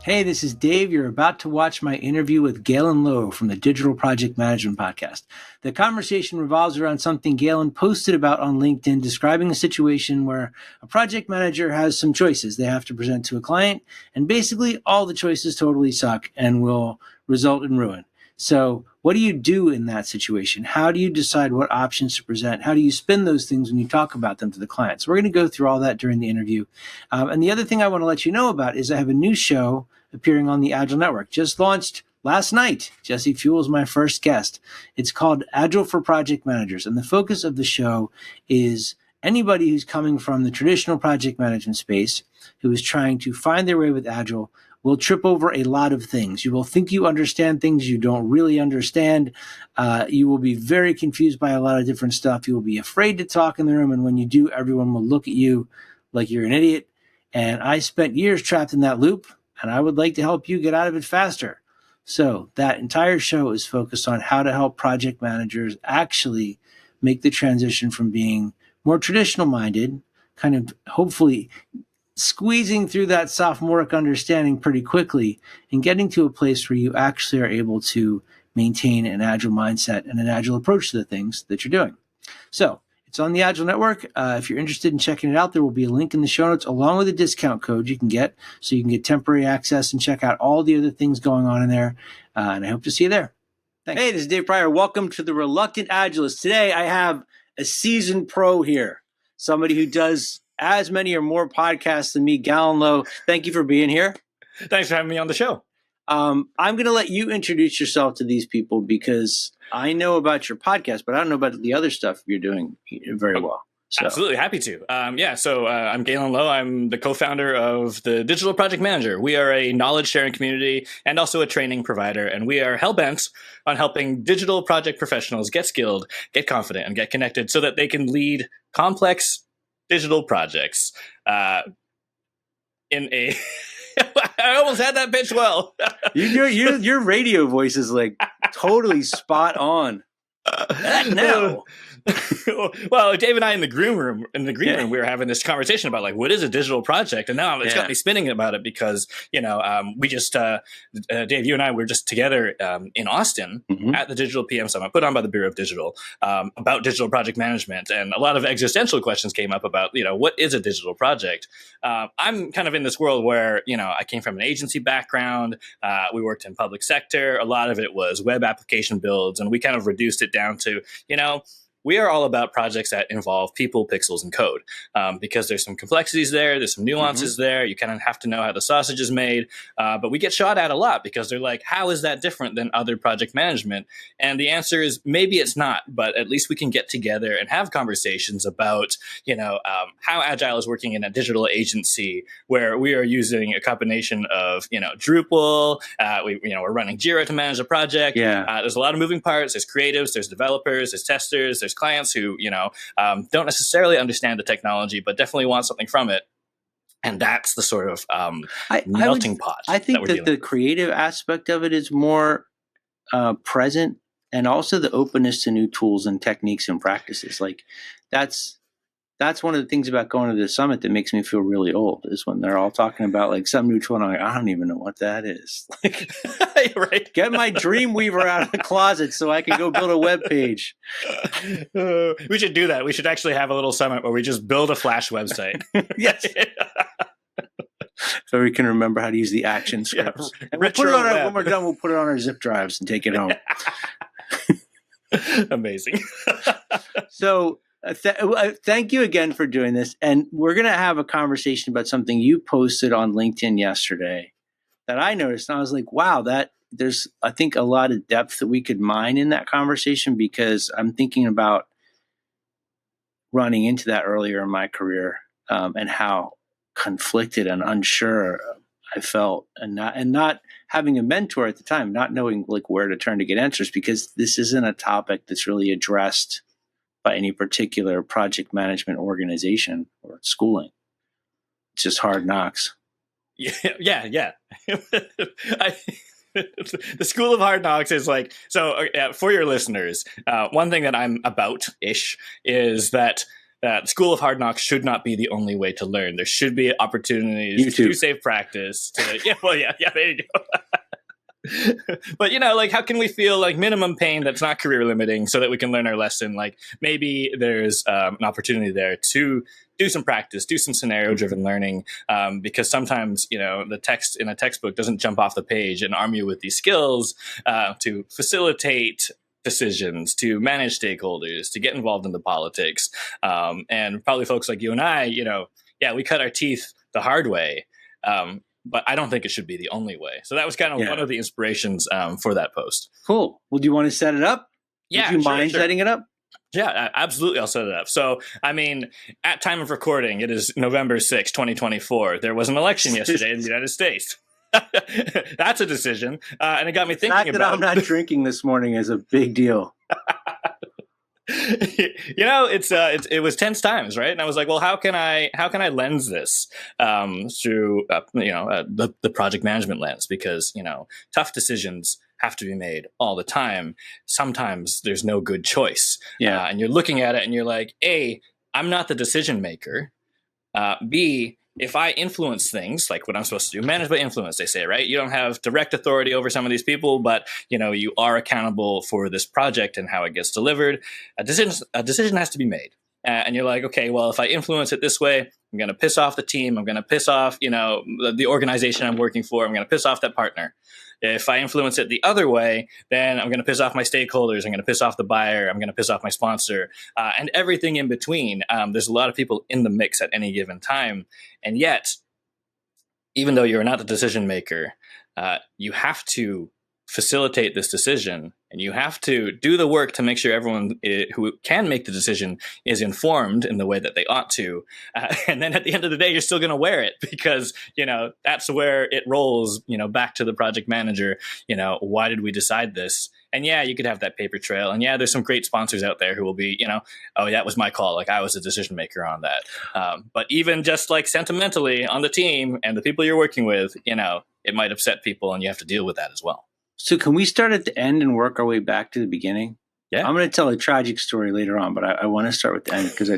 Hey, this is Dave. You're about to watch my interview with Galen Lowe from the Digital Project Management Podcast. The conversation revolves around something Galen posted about on LinkedIn, describing a situation where a project manager has some choices they have to present to a client, and basically all the choices totally suck and will result in ruin. So what do you do in that situation? How do you decide what options to present? How do you spin those things when you talk about them to the client? So we're going to go through all that during the interview. And the other thing I want to let you know about is I have a new show appearing on the Agile Network. Just launched last night. Jesse Fuel is my first guest. It's called Agile for Project Managers. And the focus of the show is anybody who's coming from the traditional project management space who is trying to find their way with Agile will trip over a lot of things. You will think you understand things you don't really understand. You will be very confused by a lot of different stuff. You will be afraid to talk in the room. And when you do, everyone will look at you like you're an idiot. And I spent years trapped in that loop, and I would like to help you get out of it faster. So that entire show is focused on how to help project managers actually make the transition from being more traditional minded, kind of hopefully squeezing through that sophomoric understanding pretty quickly and getting to a place where you actually are able to maintain an agile mindset and an agile approach to the things that you're doing. So it's on the Agile Network. If you're interested in checking it out, there will be a link in the show notes along with a discount code you can get, so you can get temporary access and check out all the other things going on in there. And I hope to see you there. Thanks. Hey, this is Dave Prior. Welcome to the Reluctant Agilist. Today I have a seasoned pro here, somebody who does as many or more podcasts than me, Galen Lowe. Thank you for being here. Thanks for having me on the show. I'm going to let you introduce yourself to these people because I know about your podcast, but I don't know about the other stuff you're doing very well. So. Absolutely. Happy to. I'm Galen Lowe. I'm the co-founder of the Digital Project Manager. We are a knowledge sharing community and also a training provider. And we are hell-bent on helping digital project professionals get skilled, get confident, and get connected so that they can lead complex digital projects in a... I almost had that pitch well. Your radio voice is like totally spot on. No. Well, Dave and I in the green room, we were having this conversation about like, what is a digital project? And now it's got me spinning about it because, we just, Dave, you and I were just together in Austin at the Digital PM Summit put on by the Bureau of Digital about digital project management. And a lot of existential questions came up about, what is a digital project? I'm kind of in this world where, I came from an agency background. We worked in public sector. A lot of it was web application builds. And we kind of reduced it down to, we are all about projects that involve people, pixels, and code because there's some complexities there. There's some nuances there. You kind of have to know how the sausage is made. But we get shot at a lot because they're like, how is that different than other project management? And the answer is maybe it's not, but at least we can get together and have conversations about, how Agile is working in a digital agency where we are using a combination of, Drupal. We're running Jira to manage a project. There's a lot of moving parts. There's creatives, there's developers, there's testers, there's clients who, don't necessarily understand the technology, but definitely want something from it. And that's the sort of melting pot. I think that the creative aspect of it is more present, and also the openness to new tools and techniques and practices. Like that's one of the things about going to the summit that makes me feel really old is when they're all talking about like some new tool and I'm like, I don't even know what that is. Like, right. Get my Dreamweaver out of the closet so I can go build a web page. We should do that. We should actually have a little summit where we just build a Flash website. Yes. So we can remember how to use the action scripts. And we'll put it on when we're done, we'll put it on our zip drives and take it home. Amazing. So thank you again for doing this. And we're going to have a conversation about something you posted on LinkedIn yesterday that I noticed. And I was like, wow, there's, I think, a lot of depth that we could mine in that conversation, because I'm thinking about running into that earlier in my career and how conflicted and unsure I felt, and not having a mentor at the time, not knowing like where to turn to get answers, because this isn't a topic that's really addressed by any particular project management organization or schooling. It's just hard knocks. Yeah. The School of Hard Knocks is like, so for your listeners, one thing that I'm about-ish is that that School of Hard Knocks should not be the only way to learn. There should be opportunities to do safe practice. Yeah, there you go. But like, how can we feel like minimum pain that's not career limiting so that we can learn our lesson? Like, maybe there's an opportunity there to do some practice, do some scenario driven learning, because sometimes the text in a textbook doesn't jump off the page and arm you with these skills to facilitate decisions, to manage stakeholders, to get involved in the politics, and probably folks like you and I, we cut our teeth the hard way. But I don't think it should be the only way. So that was kind of one of the inspirations for that post. Cool. Well, do you want to set it up? Yeah. Would you mind setting it up? Yeah, absolutely. I'll set it up. So, I mean, at time of recording, it is November 6, 2024. There was an election yesterday in the United States. That's a decision. And it got me thinking about... The fact that I'm not drinking this morning is a big deal. It was tense times, right? And I was like, well, how can I lens this through the project management lens? Because tough decisions have to be made all the time. Sometimes there's no good choice. And you're looking at it and you're like, A, I'm not the decision maker. B, if I influence things, like what I'm supposed to do, manage by influence, they say, right? You don't have direct authority over some of these people, but you are accountable for this project and how it gets delivered. A decision has to be made. And you're like, okay, well, if I influence it this way, I'm going to piss off the team. I'm going to piss off, the organization I'm working for. I'm going to piss off that partner. If I influence it the other way, then I'm going to piss off my stakeholders. I'm going to piss off the buyer. I'm going to piss off my sponsor, and everything in between. There's a lot of people in the mix at any given time. And yet, even though you're not the decision maker, you have to facilitate this decision, and you have to do the work to make sure everyone who can make the decision is informed in the way that they ought to. And then at the end of the day, you're still going to wear it because, that's where it rolls, back to the project manager. Why did we decide this? And yeah, you could have that paper trail. And yeah, there's some great sponsors out there who will be, oh, that was my call. Like, I was the decision maker on that. But even just like sentimentally on the team and the people you're working with, it might upset people, and you have to deal with that as well. So can we start at the end and work our way back to the beginning? Yeah. I'm going to tell a tragic story later on, but I want to start with the end because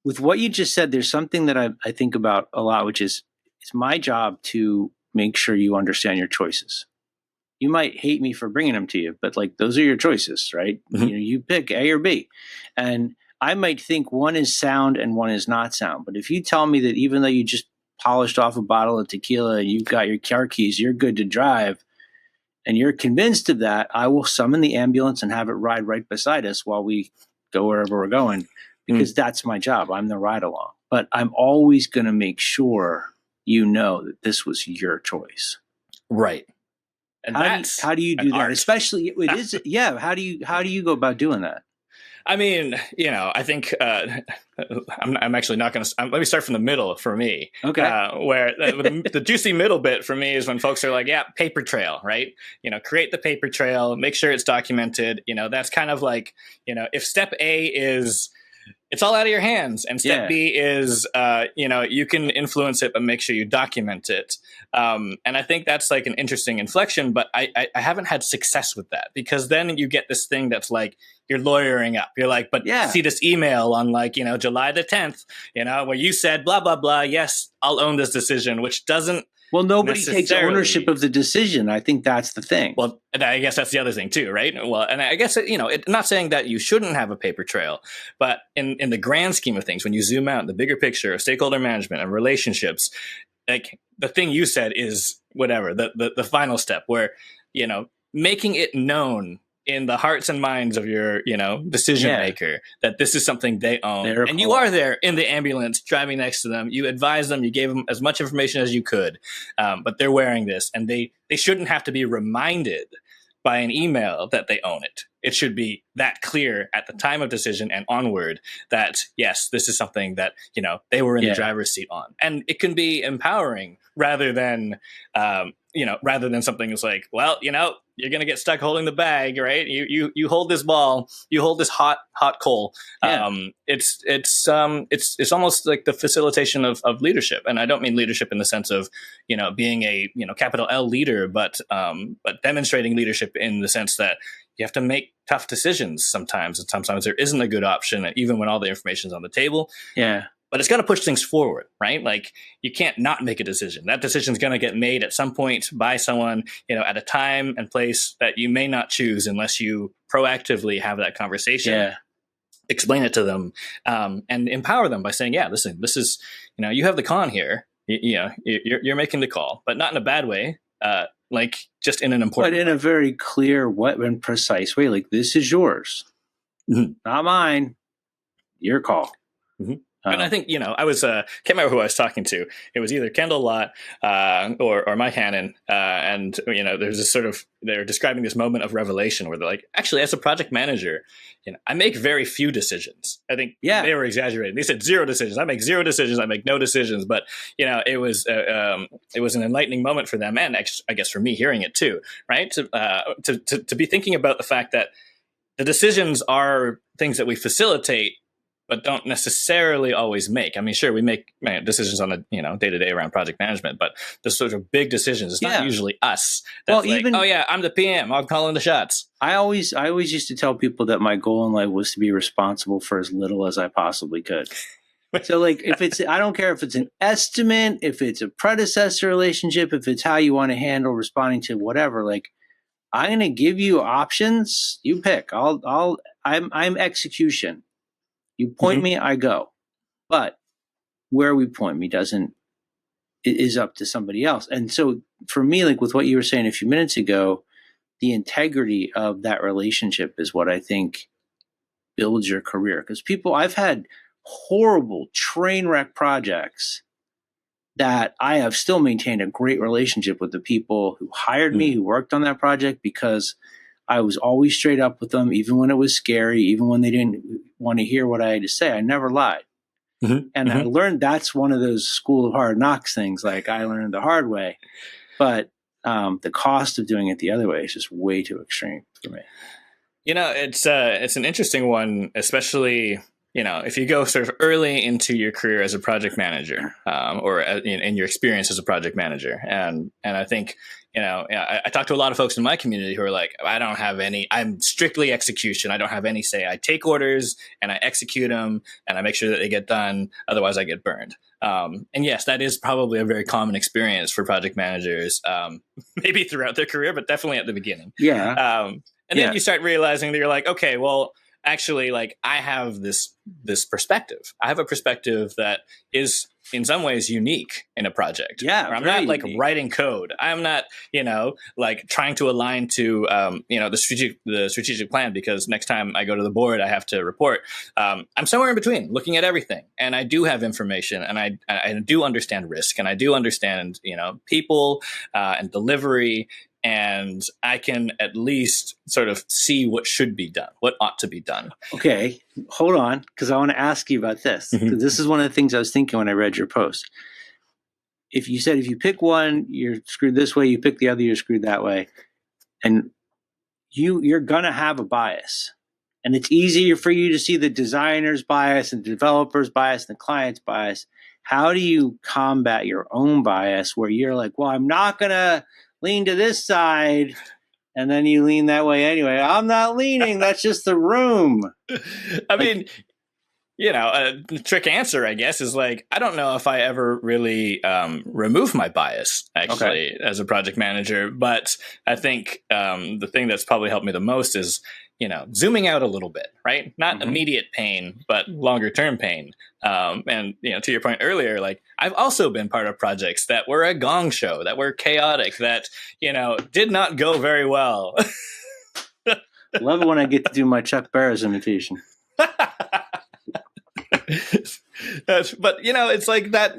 with what you just said, there's something that I think about a lot, which is it's my job to make sure you understand your choices. You might hate me for bringing them to you, but like those are your choices, right? Mm-hmm. You pick A or B. And I might think one is sound and one is not sound. But if you tell me that even though you just polished off a bottle of tequila, you've got your car keys, you're good to drive, and you're convinced of that, I will summon the ambulance and have it ride right beside us while we go wherever we're going, because that's my job. I'm the ride along. But I'm always going to make sure that this was your choice. Right. And how do you do that? Especially it is, yeah. How do you go about doing that? I mean, I think I'm actually not going to. Let me start from the middle for me. Okay. Where the juicy middle bit for me is when folks are like, yeah, paper trail, right? Create the paper trail, make sure it's documented. That's kind of like, if step A is it's all out of your hands, and step B is, you can influence it, but make sure you document it. And I think that's like an interesting inflection, but I haven't had success with that, because then you get this thing that's like, you're lawyering up. You're like, but see this email on like, July the 10th, where you said blah, blah, blah. Yes, I'll own this decision, which doesn't. Well, nobody takes ownership of the decision. I think that's the thing. Well, and I guess that's the other thing too, right? Well, and I guess, not saying that you shouldn't have a paper trail, but in the grand scheme of things, when you zoom out, the bigger picture of stakeholder management and relationships, like the thing you said is whatever, the final step where, making it known in the hearts and minds of your, decision maker, that this is something they own. And you are there in the ambulance driving next to them. You advise them, you gave them as much information as you could, but they're wearing this, and they shouldn't have to be reminded by an email that they own it. It should be that clear at the time of decision and onward that, yes, this is something that, they were in the driver's seat on. And it can be empowering rather than something that's like, well, you're going to get stuck holding the bag, right? You hold this ball, you hold this hot coal. Yeah. It's almost like the facilitation of leadership. And I don't mean leadership in the sense of, being a, capital L leader, but demonstrating leadership in the sense that, you have to make tough decisions sometimes, and sometimes there isn't a good option, even when all the information's on the table. Yeah. But it's got to push things forward, right? Like, you can't not make a decision. That decision is going to get made at some point by someone, at a time and place that you may not choose unless you proactively have that conversation. Yeah. Explain it to them, and empower them by saying, yeah, listen, this is, you have the con here. You're making the call, but not in a bad way. Like, just in an important But in a very clear and precise way. Like, this is yours, not mine. Your call. Mm-hmm. And I think, I was, can't remember who I was talking to. It was either Kendall Lott or Mike Hannon. And, there's this sort of, they're describing this moment of revelation where they're like, actually, as a project manager, I make very few decisions. I think they were exaggerating. They said 0 decisions. I make 0 decisions. I make no decisions. But, it was an enlightening moment for them. And I guess for me hearing it too, right? To be thinking about the fact that the decisions are things that we facilitate, but don't necessarily always make. I mean, sure, we make decisions on a day-to-day around project management, but the sort of big decisions, it's not usually us. That's I'm the PM, I'm calling the shots. I always used to tell people that my goal in life was to be responsible for as little as I possibly could. So, like, if it's, I don't care if it's an estimate, if it's a predecessor relationship, if it's how you want to handle responding to whatever, like, I'm going to give you options. You pick. I'm execution. You point me, I go. But where we point me is up to somebody else. And so for me, like with what you were saying a few minutes ago, the integrity of that relationship is what I think builds your career. Because I've had horrible train wreck projects that I have still maintained a great relationship with the people who hired me, who worked on that project, because I was always straight up with them, even when it was scary, even when they didn't want to hear what I had to say. I never lied. And I learned that's one of those school of hard knocks things. Like, I learned the hard way. But the cost of doing it the other way is just way too extreme for me. It's an interesting one, especially, if you go sort of early into your career as a project manager, or in your experience as a project manager. And I think, I talk to a lot of folks in my community who are like, I'm strictly execution. I don't have any say. I take orders and I execute them and I make sure that they get done. Otherwise I get burned. And yes, that is probably a very common experience for project managers, maybe throughout their career, but definitely at the beginning. Yeah. And then you start realizing that you're like, okay, well, actually, like, I have this perspective. I have a perspective that is in some ways unique in a project. Yeah, I'm not like writing code. I'm not, like trying to align to, the strategic plan, because next time I go to the board, I have to report. I'm somewhere in between, looking at everything, and I do have information, and I do understand risk, and I do understand, people and delivery. And I can at least sort of see what should be done, what ought to be done. Okay, hold on, because I want to ask you about this. Because this is one of the things I was thinking when I read your post. If you pick one, you're screwed this way, you pick the other, you're screwed that way. And you're going to have a bias. And it's easier for you to see the designer's bias and the developer's bias and the client's bias. How do you combat your own bias where you're like, well, I'm not going to lean to this side, and then you lean that way anyway? I'm not leaning. That's just the room. I mean, a trick answer, I guess, is like, I don't know if I ever really remove my bias, actually, as a project manager. But I think the thing that's probably helped me the most is, zooming out a little bit, right? Not immediate pain, but longer term pain. And, to your point earlier, like, I've also been part of projects that were a gong show, that were chaotic, that, did not go very well. Love it when I get to do my Chuck Barris imitation. But, it's like that,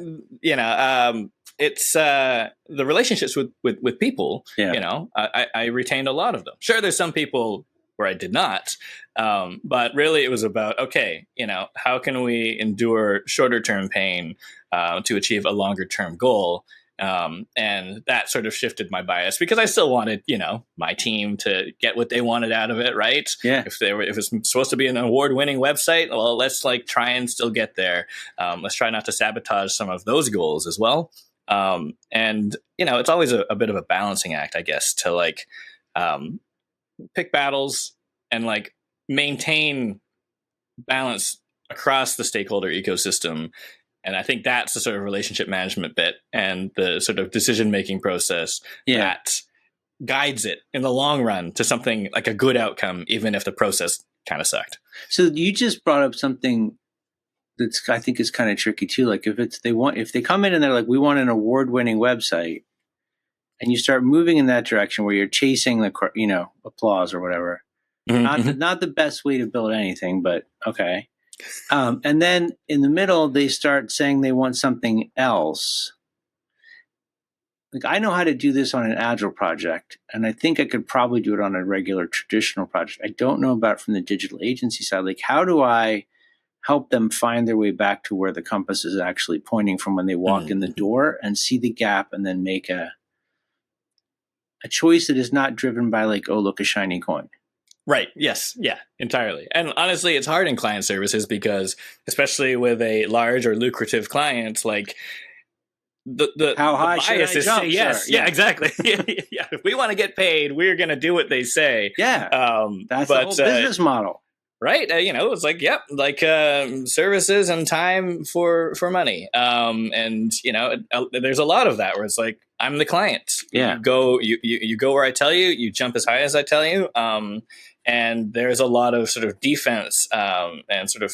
it's the relationships with people, I retained a lot of them. Sure, there's some people where I did not. But really it was about, okay, how can we endure shorter term pain to achieve a longer term goal? And that sort of shifted my bias, because I still wanted, my team to get what they wanted out of it, right? Yeah. If it's supposed to be an award-winning website, well, let's try and still get there. Let's try not to sabotage some of those goals as well. And it's always a bit of a balancing act, I guess, to pick battles and like maintain balance across the stakeholder ecosystem. And I think that's the sort of relationship management bit and the sort of decision-making process that guides it in the long run to something like a good outcome, even if the process kind of sucked. So you just brought up something that's, I think, is kind of tricky too. Like if they come in and they're like, we want an award-winning website, and you start moving in that direction where you're chasing the, applause or whatever. Not the best way to build anything, but okay. And then in the middle, they start saying they want something else. Like, I know how to do this on an agile project, and I think I could probably do it on a regular traditional project. I don't know about from the digital agency side. Like, how do I help them find their way back to where the compass is actually pointing from when they walk in the door and see the gap and then make a choice that is not driven by like, oh, look, a shiny coin. Right. Yes. Yeah, entirely. And honestly, it's hard in client services because, especially with a large or lucrative client, like the how high the bias should I jump? Yes. Sir? Yeah, exactly. Yeah. If we want to get paid, we're going to do what they say. Yeah. That's the whole business model. Right. It's like, yep, like services and time for money. And, there's a lot of that where it's like, I'm the client. Yeah. You go where I tell you, you jump as high as I tell you. And there's a lot of sort of defense and sort of,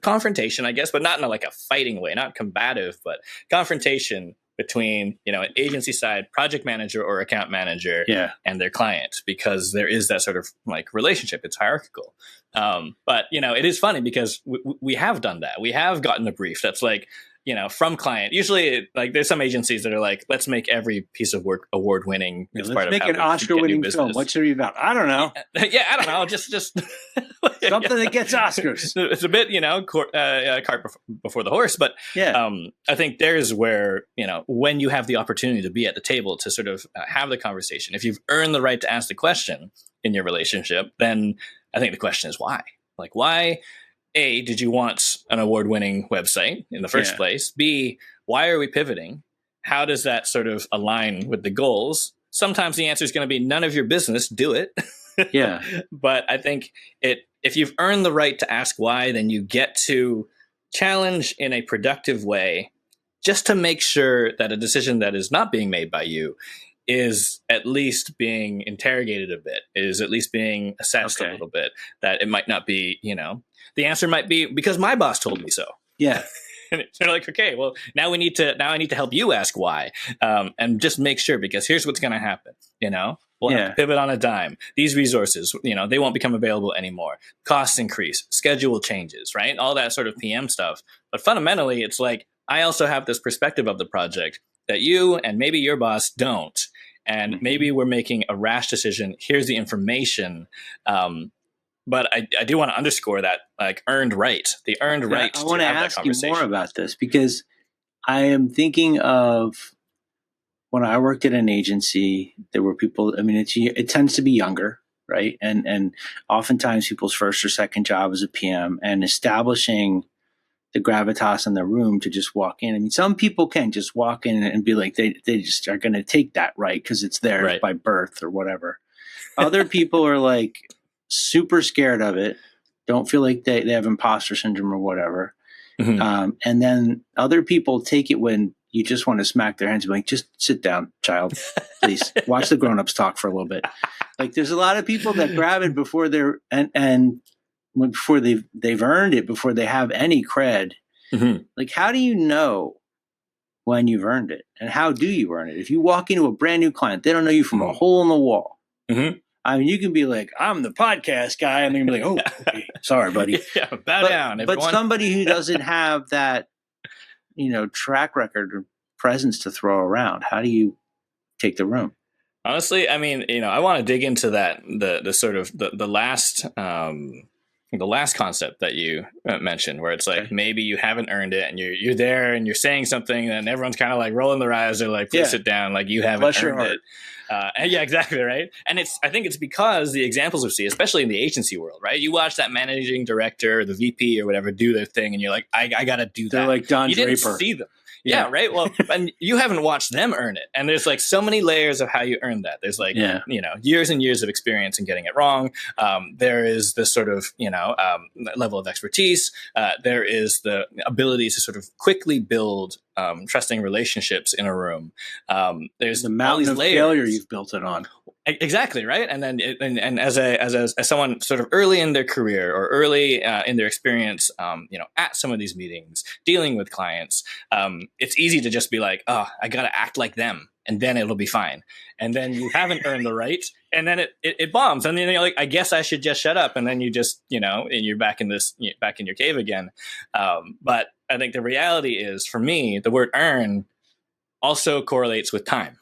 confrontation, I guess, but not in a fighting way, not combative, but confrontation between, an agency side project manager or account manager and their client, because there is that sort of like relationship. It's hierarchical. But, it is funny because we have done that. We have gotten a brief that's like, from client. Usually, like, there's some agencies that are like, let's make every piece of work award-winning. Let's make an Oscar-winning film. What's it about? I don't know. Yeah, I don't know. Just something that gets Oscars. It's a bit, cart before the horse. But I think there's where, when you have the opportunity to be at the table to sort of have the conversation, if you've earned the right to ask the question in your relationship, then I think the question is why? Like, why? A, did you want an award-winning website in the first place? B, why are we pivoting? How does that sort of align with the goals? Sometimes the answer is going to be none of your business, do it. Yeah. But I think if you've earned the right to ask why, then you get to challenge in a productive way just to make sure that a decision that is not being made by you is at least being interrogated a bit, is at least being assessed a little bit, that it might not be, the answer might be because my boss told me so. Yeah. And they're like, okay, well, now I need to help you ask why, and just make sure, because here's what's going to happen. We'll have to pivot on a dime. These resources, they won't become available anymore. Costs increase, schedule changes, right? All that sort of PM stuff. But fundamentally, it's like, I also have this perspective of the project that you and maybe your boss don't. And maybe we're making a rash decision. Here's the information. But I do want to underscore that, like, earned right, the earned right. I want to ask you more about this, because I am thinking of when I worked at an agency, there were people, it tends to be younger, right? And oftentimes people's first or second job is a PM, and establishing the gravitas in the room to just walk in. Some people can just walk in and be like, they just are going to take that right because it's theirs by birth or whatever. Other people are like super scared of it, don't feel like they have imposter syndrome or whatever. And then other people take it when you just want to smack their hands and be like, just sit down, child, please. Watch the grown-ups talk for a little bit. Like, there's a lot of people that grab it before they're before they've earned it, before they have any cred. Like, how do you know when you've earned it, and how do you earn it? If you walk into a brand new client, they don't know you from a hole in the wall. You can be like, I'm the podcast guy, and they're going to be like, oh, okay, sorry, buddy. Bow down, everyone. But somebody who doesn't have that, track record or presence to throw around, how do you take the room? Honestly, I want to dig into that, the sort of the last concept that you mentioned, where it's like, maybe you haven't earned it, and you're there and you're saying something, and everyone's kind of like rolling their eyes. They're like, please sit down. Like, you haven't earned it. Yeah, exactly, right. And I think it's because the examples we see, especially in the agency world, right? You watch that managing director or the VP or whatever do their thing, and you're like, I got to do that. They're like Don You Draper. didn't see them. Yeah, right. Well, and you haven't watched them earn it. And there's like so many layers of how you earn that. There's like, years and years of experience in getting it wrong. There is this sort of, level of expertise. There is the ability to sort of quickly build trusting relationships in a room. There's the mountain of failure you've built it on. Exactly, right. And then, and as someone sort of early in their career or early in their experience, at some of these meetings, dealing with clients, it's easy to just be like, oh, I got to act like them, and then it'll be fine. And then you haven't earned the right, and then it bombs, and then you're like, I guess I should just shut up, and then you just, and you're back in your cave again. But I think the reality is, for me, the word earn also correlates with time.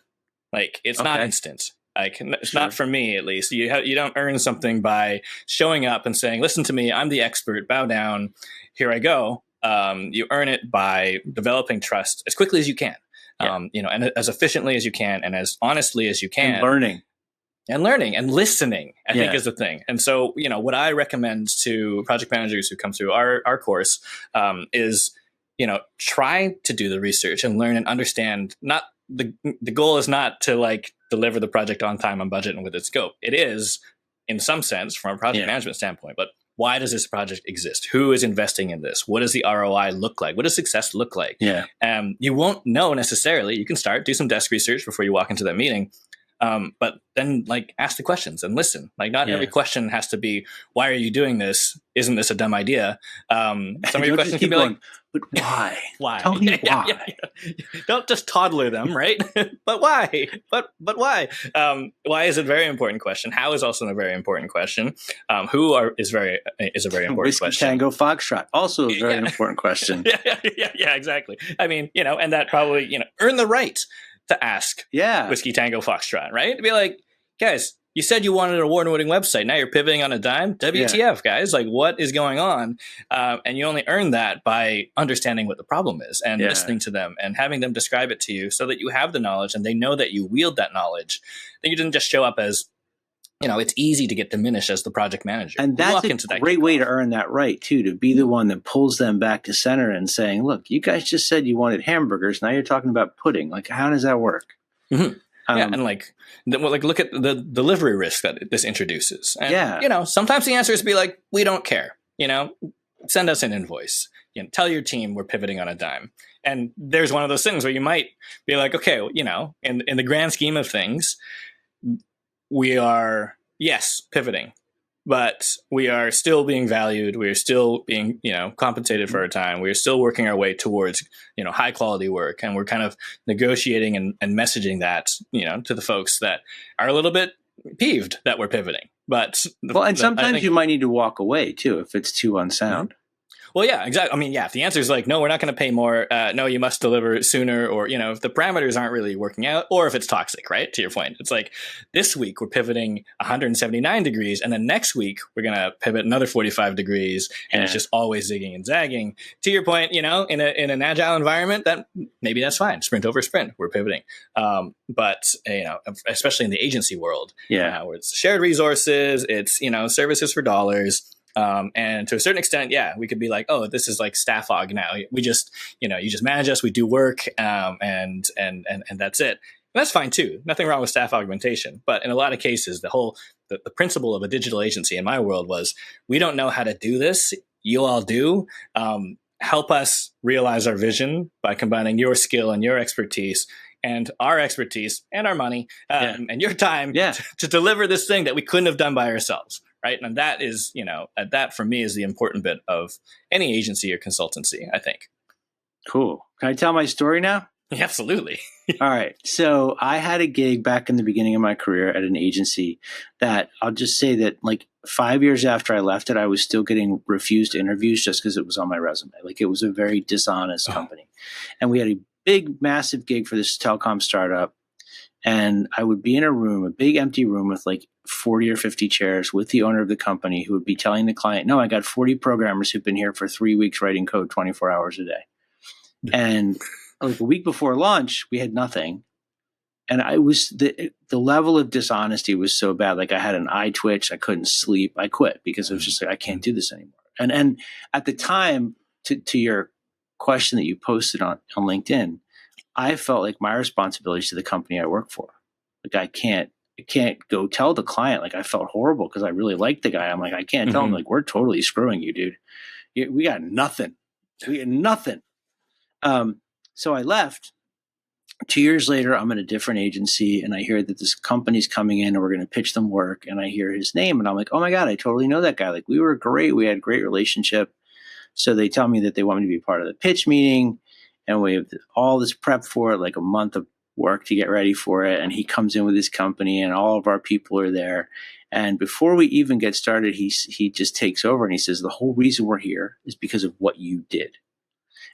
Like, it's not instant. Like, it's not for me, at least. You don't earn something by showing up and saying, listen to me, I'm the expert, bow down, here I go. You earn it by developing trust as quickly as you can, and as efficiently as you can, and as honestly as you can. And learning and listening, I think, is the thing. And so, what I recommend to project managers who come through our course is, try to do the research and learn and understand. Not the goal is not to like deliver the project on time, on budget, and with its scope. It is, in some sense, from a project management standpoint. But why does this project exist? Who is investing in this? What does the ROI look like? What does success look like? You won't know necessarily. You can do some desk research before you walk into that meeting. But then, like, ask the questions and listen. Like, not every question has to be, why are you doing this? Isn't this a dumb idea? Some of your questions can be like, but why? Why? Tell me why. Don't just toddler them, right? But why? But why? Why is a very important question. How is also a very important question. Who is a very important Whiskey question. Tango Foxtrot, also a very important question. Yeah, exactly. I mean, and that probably, earn the right to ask Whiskey Tango Foxtrot, right? To be like, guys, you said you wanted an award-winning website. Now you're pivoting on a dime. WTF, guys? Like, what is going on? And you only earn that by understanding what the problem is and listening to them and having them describe it to you so that you have the knowledge and they know that you wield that knowledge. That you didn't just show up as, it's easy to get diminished as the project manager. And that's a great way to earn that right, too, to be the one that pulls them back to center and saying, look, you guys just said you wanted hamburgers. Now you're talking about pudding. Like, how does that work? Mm-hmm. And look at the delivery risk that this introduces. And, sometimes the answer is to be like, we don't care. Send us an invoice. Tell your team we're pivoting on a dime. And there's one of those things where you might be like, okay, in the grand scheme of things, we are, yes, pivoting, but we are still being valued. We are still being, compensated for our time. We are still working our way towards, high quality work. And we're kind of negotiating and messaging that, to the folks that are a little bit peeved that we're pivoting. But sometimes you might need to walk away too, if it's too unsound. Mm-hmm. Well, yeah, exactly. I mean, if the answer is like, no, we're not going to pay more. No, you must deliver sooner. Or, if the parameters aren't really working out or if it's toxic, right? To your point, it's like this week we're pivoting 179 degrees and then next week we're going to pivot another 45 degrees and it's just always zigging and zagging. To your point, in an agile environment, that maybe that's fine. Sprint over sprint, we're pivoting. But, especially in the agency world, where it's shared resources, it's, services for dollars. And to a certain extent, we could be like, oh, this is like staff aug now. We just, you just manage us, we do work, and that's it. And that's fine too. Nothing wrong with staff augmentation. But in a lot of cases, the principle of a digital agency in my world was, we don't know how to do this. You all do. Help us realize our vision by combining your skill and your expertise and our expertise and our money and your time to deliver this thing that we couldn't have done by ourselves. Right. And that is, that for me is the important bit of any agency or consultancy, I think. Cool. Can I tell my story now? Yeah, absolutely. All right. So I had a gig back in the beginning of my career at an agency that I'll just say that like 5 years after I left it, I was still getting refused interviews just because it was on my resume. Like, it was a very dishonest company. And we had a big, massive gig for this telecom startup. And I would be in a room, a big empty room with like 40 or 50 chairs with the owner of the company who would be telling the client, no, I got 40 programmers who've been here for 3 weeks writing code 24 hours a day. And like a week before launch, we had nothing. and I was the level of dishonesty was so bad. Like I had an eye twitch, I couldn't sleep, I quit because it was just like I can't do this anymore. And at the time, to your question that you posted on LinkedIn, I felt like my responsibility to the company I work for. Like I can't go tell the client. Like I felt horrible because I really liked the guy. I'm like, I can't tell him, like, we're totally screwing you, dude. We got nothing. We got nothing. So I left. 2 years later, I'm at a different agency and I hear that this company's coming in and we're going to pitch them work. And I hear his name and I'm like, oh my God, I totally know that guy. Like we were great. We had a great relationship. So they tell me that they want me to be part of the pitch meeting and we have all this prep for it, like a month of work to get ready for it. And he comes in with his company and all of our people are there. And before we even get started, he just takes over and he says, the whole reason we're here is because of what you did.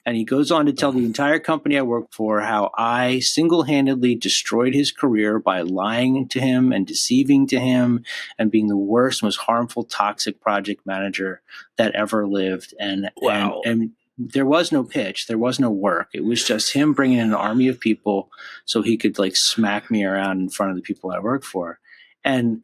And he goes on to tell the entire company I work for how I single-handedly destroyed his career by lying to him and deceiving to him and being the worst, most harmful, toxic project manager that ever lived. And, wow. and there was no pitch. There was no work. It was just him bringing in an army of people so he could like smack me around in front of the people I work for. And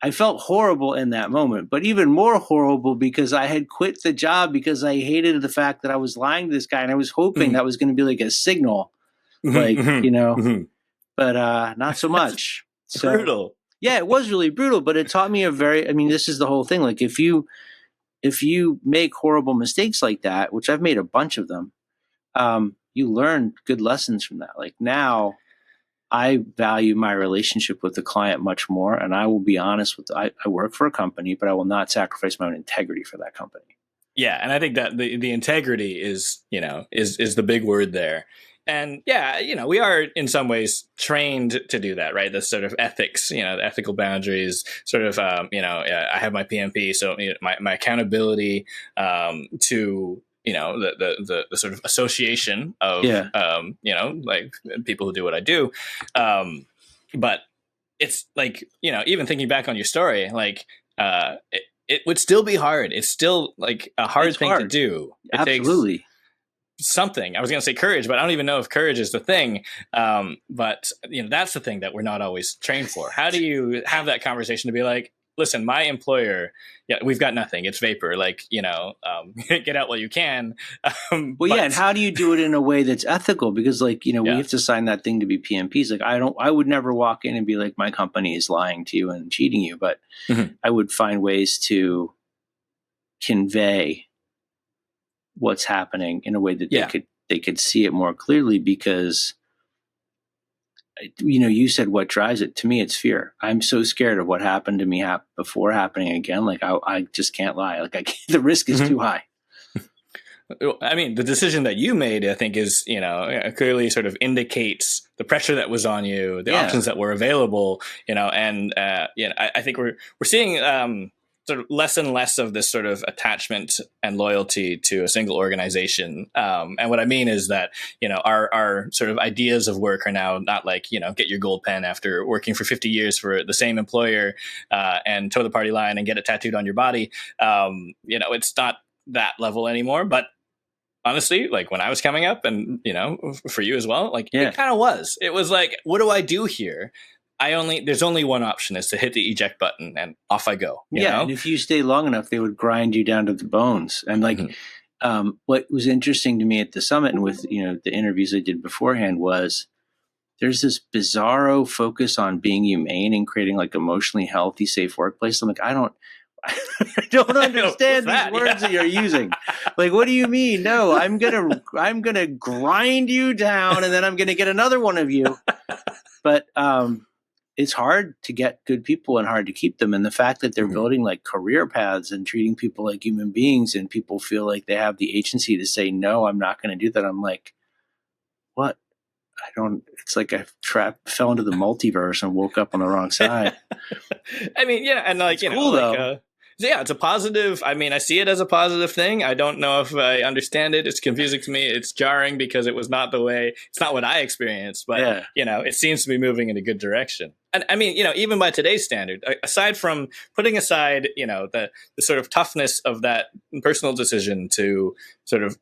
I felt horrible in that moment, but even more horrible because I had quit the job because I hated the fact that I was lying to this guy and I was hoping that was going to be like a signal, like, but not so much. So, brutal. Yeah, it was really brutal, but it taught me this is the whole thing. Like if you make horrible mistakes like that, which I've made a bunch of them, you learn good lessons from that. Like now, I value my relationship with the client much more, and I will be honest with. I work for a company, but I will not sacrifice my own integrity for that company. Yeah, and I think that the integrity is the big word there. And yeah, we are in some ways trained to do that, right? This sort of ethics, the ethical boundaries, sort of, I have my PMP, so my accountability to the sort of association of like people who do what I do, but it's like even thinking back on your story, like it would still be hard. It's still like a hard thing to do. It Absolutely. takes something. I was going to say courage, but I don't even know if courage is the thing. But that's the thing that we're not always trained for. How do you have that conversation to be like, listen, my employer, we've got nothing. It's vapor. Like, get out while you can. And how do you do it in a way that's ethical? Because we have to sign that thing to be PMPs. Like I would never walk in and be like, my company is lying to you and cheating you, but I would find ways to convey what's happening in a way that they could see it more clearly, because you said what drives it. To me, it's fear. I'm so scared of what happened to me before happening again. Like I just can't lie. Like the risk is too high. I mean, the decision that you made, I think, is clearly sort of indicates the pressure that was on you, the options that were available. I think we're seeing sort of less and less of this sort of attachment and loyalty to a single organization. And what I mean is that, our sort of ideas of work are now not like, get your gold pen after working for 50 years for the same employer and toe the party line and get it tattooed on your body. It's not that level anymore. But honestly, like when I was coming up and, for you as well, like it kind of was. It was like, what do I do here? There's only one option, is to hit the eject button and off I go. You know? And if you stay long enough, they would grind you down to the bones. And what was interesting to me at the summit and with, the interviews I did beforehand was there's this bizarro focus on being humane and creating like emotionally healthy, safe workplace. I'm like, I don't understand these words that you're using. Like, what do you mean? No, I'm gonna grind you down and then I'm gonna get another one of you. But it's hard to get good people and hard to keep them. And the fact that they're building like career paths and treating people like human beings, and people feel like they have the agency to say, no, I'm not going to do that. I'm like, what? It's like I fell into the multiverse and woke up on the wrong side. I mean, and like, it's cool though. It's a positive. I mean, I see it as a positive thing. I don't know if I understand it. It's confusing to me. It's jarring because it's not what I experienced, but it seems to be moving in a good direction. And I mean, even by today's standard, aside from putting aside, the sort of toughness of that personal decision to sort of,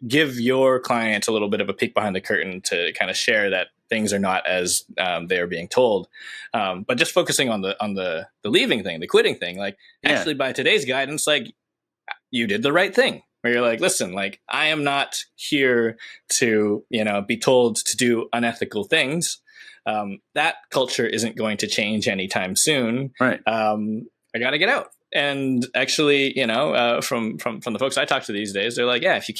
give your client a little bit of a peek behind the curtain to kind of share that things are not as they are being told. But just focusing on the leaving thing, the quitting thing, like actually by today's guidance, like you did the right thing. Where you're like, listen, like I am not here to, be told to do unethical things. That culture isn't going to change anytime soon. Right. I got to get out. And actually, from the folks I talk to these days, they're like, yeah, if you're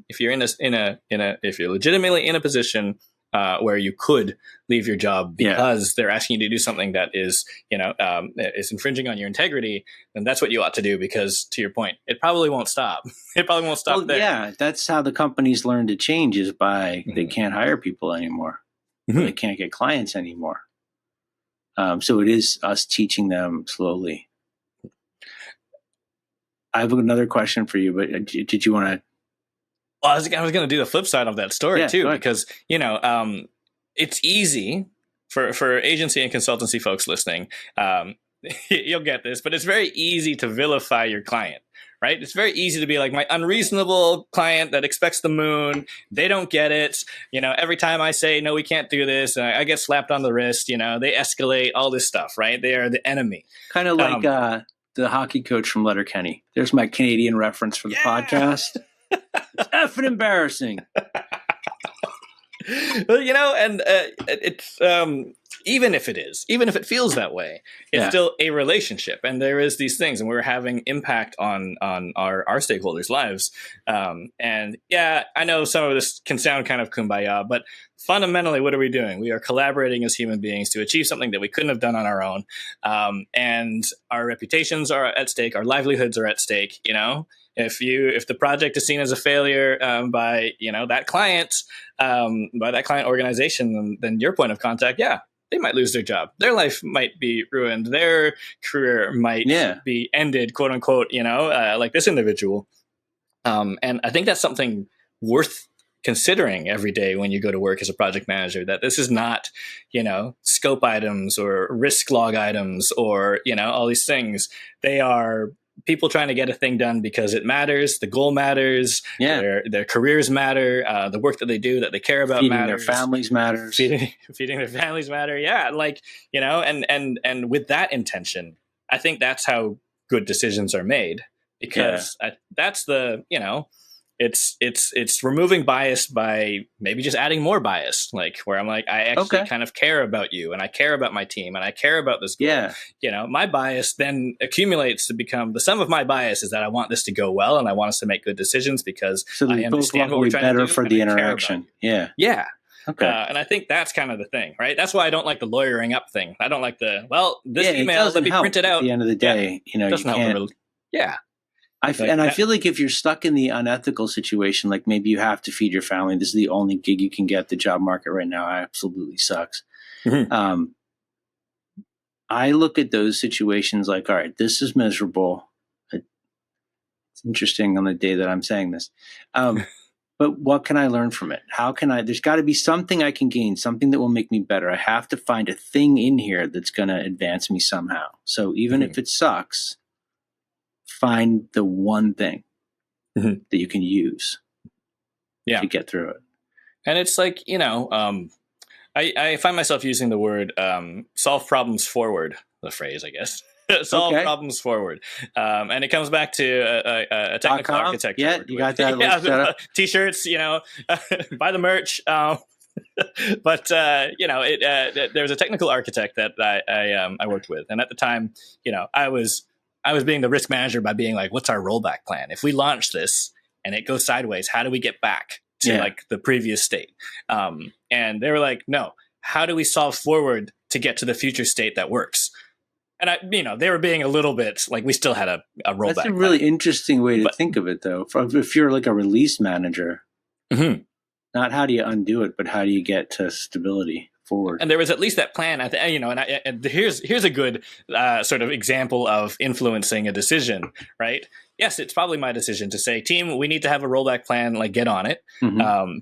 if you're legitimately in a position where you could leave your job because they're asking you to do something that is, is infringing on your integrity, then that's what you ought to do. Because to your point, it probably won't stop. It probably won't stop there. Yeah, that's how the companies learn to change is by they can't hire people anymore. They can't get clients anymore. So it is us teaching them slowly. I have another question for you, but did you want to? Well, I was going to do the flip side of that story too, because it's easy for agency and consultancy folks listening. You'll get this, but it's very easy to vilify your client, right? It's very easy to be like my unreasonable client that expects the moon. They don't get it. Every time I say no, we can't do this, I get slapped on the wrist. They escalate all this stuff, right? They are the enemy. Kind of like the hockey coach from Letterkenny. There's my Canadian reference for the podcast. It's effing embarrassing. Well, and it's even if it feels that way, it's still a relationship, and there is these things, and we're having impact on our stakeholders' lives. And I know some of this can sound kind of kumbaya, but fundamentally, what are we doing? We are collaborating as human beings to achieve something that we couldn't have done on our own, and our reputations are at stake, our livelihoods are at stake. If the project is seen as a failure by that client, by that client organization, then your point of contact, they might lose their job. Their life might be ruined. Their career might be ended, quote unquote. Like this individual. And I think that's something worth considering every day when you go to work as a project manager. That this is not, scope items or risk log items or all these things. They are people trying to get a thing done because it matters, the goal matters, their careers matter, the work that they do that they care about feeding matters. Their families matters. Feeding their families matter. Yeah, and with that intention, I think that's how good decisions are made, because that's the, it's removing bias by maybe just adding more bias, like where I'm like, I actually kind of care about you, and I care about my team, and I care about this goal. My bias then accumulates to become the sum of my bias is that I want this to go well, and I want us to make good decisions because I understand what we're trying to do for the interaction. Okay. And I think that's kind of the thing, right? That's why I don't like the lawyering up thing. I don't like this email that we printed out. At the end of the day, you can't. I feel like if you're stuck in the unethical situation, like maybe you have to feed your family, this is the only gig you can get. The job market right now absolutely sucks. I look at those situations like, all right, this is miserable. It's interesting on the day that I'm saying this. But what can I learn from it? There's got to be something I can gain, something that will make me better. I have to find a thing in here that's going to advance me somehow. So even if it sucks, find the one thing that you can use to get through it. And it's like, I find myself using the word solve problems forward, the phrase, I guess. Solve problems forward. And it comes back to a technical architect. Yeah, you got that. T-shirts, buy the merch. But there was a technical architect that I worked with. And at the time, I was being the risk manager by being like, what's our rollback plan? If we launch this and it goes sideways, how do we get back to like the previous state? And they were like, no, how do we solve forward to get to the future state that works? And they were being a little bit like, we still had a rollback. That's a really interesting way to think of it, though. If you're like a release manager, not how do you undo it, but how do you get to stability forward? And there was at least that plan. And here's a good sort of example of influencing a decision, right? Yes, it's probably my decision to say, team, we need to have a rollback plan, like get on it,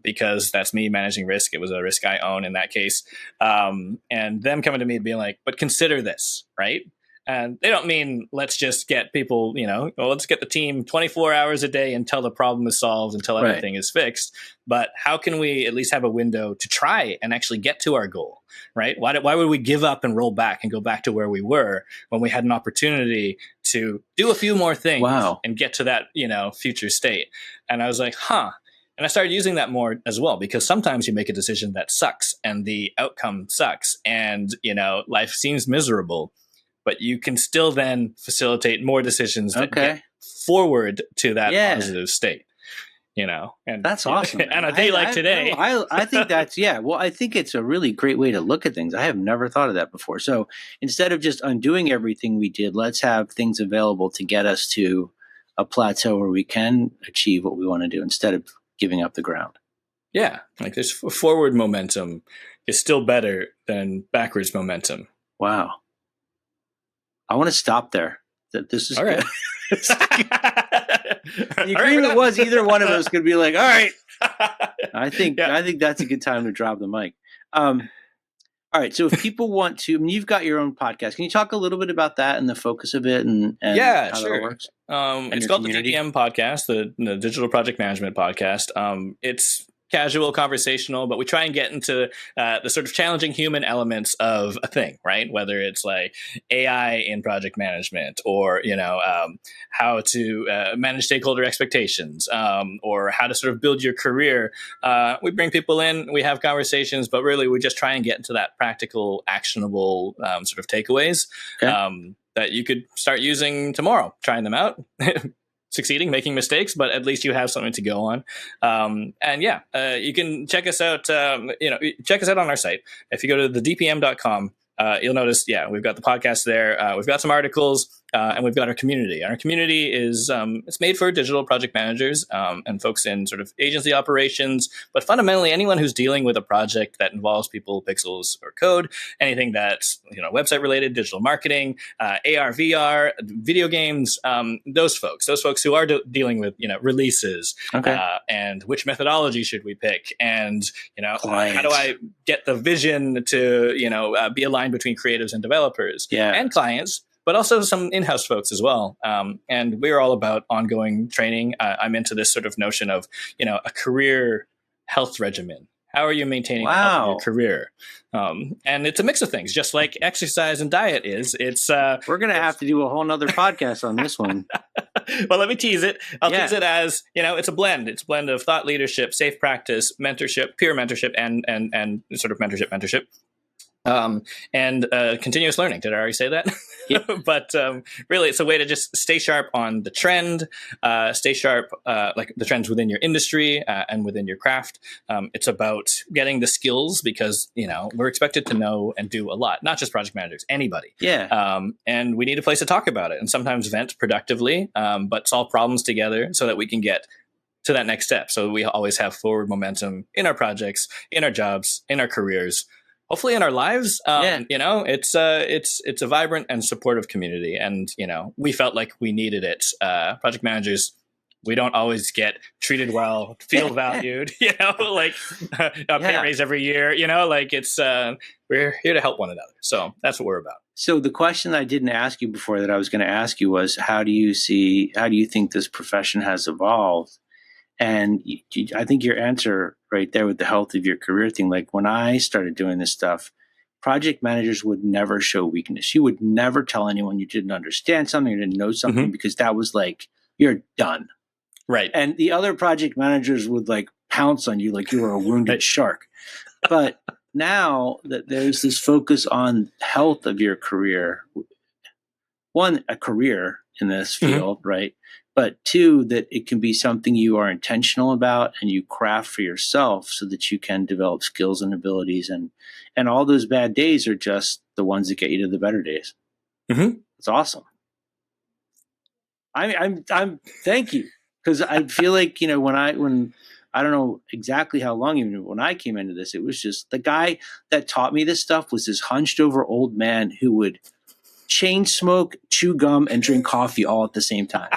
because that's me managing risk. It was a risk I own in that case. And them coming to me and being like, but consider this, right? And they don't mean let's just get people, let's get the team 24 hours a day until the problem is solved, until everything is fixed. But how can we at least have a window to try and actually get to our goal, right? Why would we give up and roll back and go back to where we were when we had an opportunity to do a few more things and get to that, future state? And I was like, And I started using that more as well, because sometimes you make a decision that sucks and the outcome sucks and, life seems miserable, but you can still then facilitate more decisions that get forward to that positive state, and that's awesome. And a day like today. I think that's, I think it's a really great way to look at things. I have never thought of that before. So instead of just undoing everything we did, let's have things available to get us to a plateau where we can achieve what we want to do instead of giving up the ground. Yeah. Like this forward momentum is still better than backwards momentum. Wow. I want to stop there. That this is all right. The agreement was either one of us could be like, all right. I think that's a good time to drop the mic. All right. So if people want to, you've got your own podcast. Can you talk a little bit about that and the focus of it and how that works? It's called community? The DPM podcast, the Digital Project Management Podcast. It's casual, conversational, but we try and get into the sort of challenging human elements of a thing, right? Whether it's like AI in project management, or how to manage stakeholder expectations, or how to sort of build your career. We bring people in, we have conversations, but really we just try and get into that practical, actionable sort of takeaways that you could start using tomorrow, trying them out. Succeeding, making mistakes, but at least you have something to go on. You can check us out. Check us out on our site. If you go to thedpm.com, you'll notice, we've got the podcast there. We've got some articles, and we've got our community. Our community is it's made for digital project managers and folks in sort of agency operations, but fundamentally anyone who's dealing with a project that involves people, pixels, or code, anything that's website related, digital marketing, AR, VR, video games. Those folks who are dealing with releases, and which methodology should we pick, and how do I get the vision to be aligned between creatives and developers and clients, but also some in-house folks as well. And we're all about ongoing training. I'm into this sort of notion of, a career health regimen. How are you maintaining the health of your career? And it's a mix of things, just like exercise and diet is. We're going to have to do a whole nother podcast on this one. Well, let me tease it. I'll tease it as, it's a blend. It's a blend of thought leadership, safe practice, mentorship, peer mentorship, and sort of mentorship. And continuous learning. Did I already say that? Yep. But really, it's a way to just stay sharp on the trend, stay sharp, like the trends within your industry and within your craft. It's about getting the skills because, we're expected to know and do a lot, not just project managers, anybody. Yeah. And we need a place to talk about it and sometimes vent productively, but solve problems together so that we can get to that next step. So we always have forward momentum in our projects, in our jobs, in our careers. Hopefully in our lives, it's a vibrant and supportive community. And, we felt like we needed it. Project managers, we don't always get treated well, feel valued, pay raise every year, we're here to help one another. So that's what we're about. So the question I didn't ask you before that I was going to ask you was, how do you think this profession has evolved? And I think your answer right there with the health of your career thing, like when I started doing this stuff, project managers would never show weakness. You would never tell anyone you didn't understand something or didn't know something because that was like, you're done. Right. And the other project managers would like pounce on you like you were a wounded shark. But now that there's this focus on health of your career, one, a career in this field, right? But two, that it can be something you are intentional about and you craft for yourself so that you can develop skills and abilities. And all those bad days are just the ones that get you to the better days. It's awesome. I'm thank you. Because I feel like, when I don't know exactly how long, even when I came into this, it was just the guy that taught me this stuff was this hunched over old man who would chain smoke, chew gum, and drink coffee all at the same time.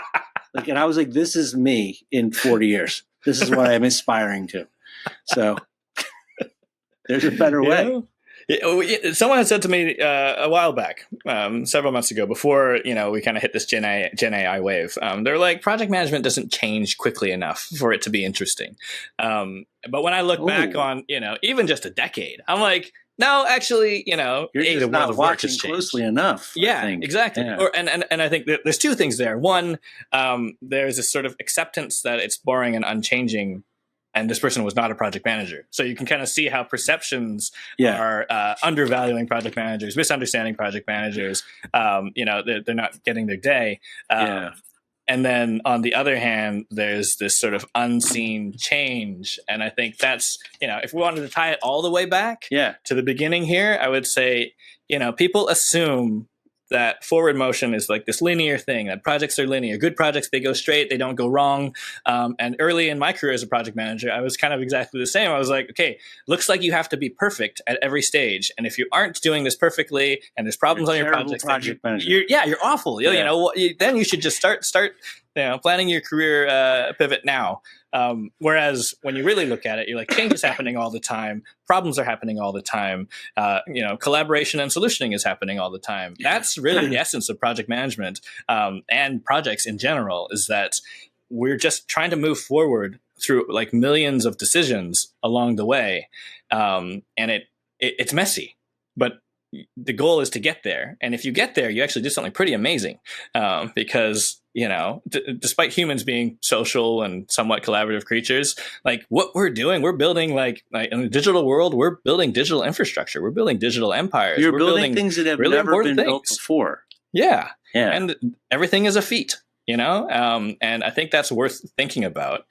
And I was like, this is me in 40 years. This is what I'm aspiring to. So there's a better way. Someone had said to me a while back, several months ago, before we kind of hit this Gen AI wave. They're like, project management doesn't change quickly enough for it to be interesting. But when I look back on even just a decade, I'm like, no, actually, you're the not world of work watching has changed closely enough. Yeah, I think. exactly. Yeah. And I think that there's two things there. One, there's this sort of acceptance that it's boring and unchanging, and this person was not a project manager. So you can kind of see how perceptions are undervaluing project managers, misunderstanding project managers. They're not getting their day. And then on the other hand, there's this sort of unseen change. And I think that's, if we wanted to tie it all the way back to the beginning here, I would say, people assume that forward motion is like this linear thing, that projects are linear. Good projects, they go straight, they don't go wrong. And early in my career as a project manager, I was kind of exactly the same. I was like, okay, looks like you have to be perfect at every stage. And if you aren't doing this perfectly and there's problems on your projects, you're awful. Then you should just start planning your career pivot now. Whereas when you really look at it, you're like, change is happening all the time. Problems are happening all the time. Collaboration and solutioning is happening all the time. That's really the essence of project management and projects in general, is that we're just trying to move forward through like millions of decisions along the way. And it's messy, but the goal is to get there. And if you get there, you actually do something pretty amazing because despite humans being social and somewhat collaborative creatures, like what we're doing, we're building like in the digital world, we're building digital infrastructure. We're building digital empires. We're building things that have really never been built before. Yeah. And everything is a feat, and I think that's worth thinking about,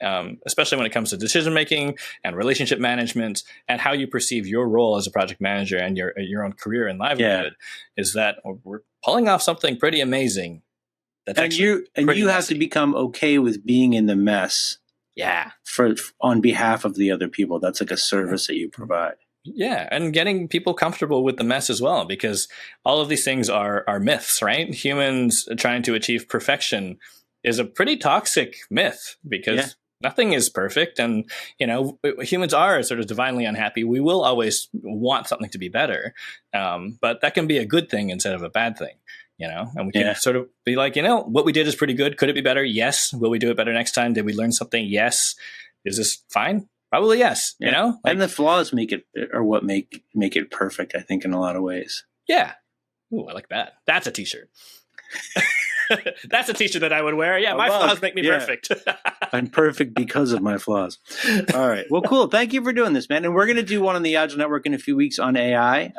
especially when it comes to decision-making and relationship management and how you perceive your role as a project manager and your own career and livelihood, is that we're pulling off something pretty amazing. You have to become okay with being in the mess. Yeah. On behalf of the other people. That's like a service that you provide. Yeah, and getting people comfortable with the mess as well, because all of these things are myths, right? Humans trying to achieve perfection is a pretty toxic myth, because nothing is perfect, and humans are sort of divinely unhappy. We will always want something to be better, but that can be a good thing instead of a bad thing. And we can sort of be like, what we did is pretty good. Could it be better? Yes. Will we do it better next time? Did we learn something? Yes. Is this fine? Probably yes. And the flaws make it it perfect, I think, in a lot of ways. Yeah. Ooh, I like that. That's a t-shirt. That's a t-shirt that I would wear. Yeah, my flaws make me perfect. I'm perfect because of my flaws. All right. Well, cool. Thank you for doing this, man. And we're going to do one on the Agile Network in a few weeks on AI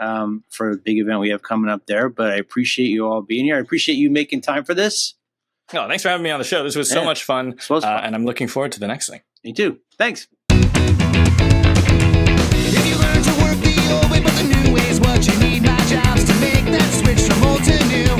for a big event we have coming up there. But I appreciate you all being here. I appreciate you making time for this. Oh, thanks for having me on the show. This was so much fun. And I'm looking forward to the next thing. Me too. Thanks. If you learn to work the old way, but the new way is what you need, my job's to make that switch from old to new.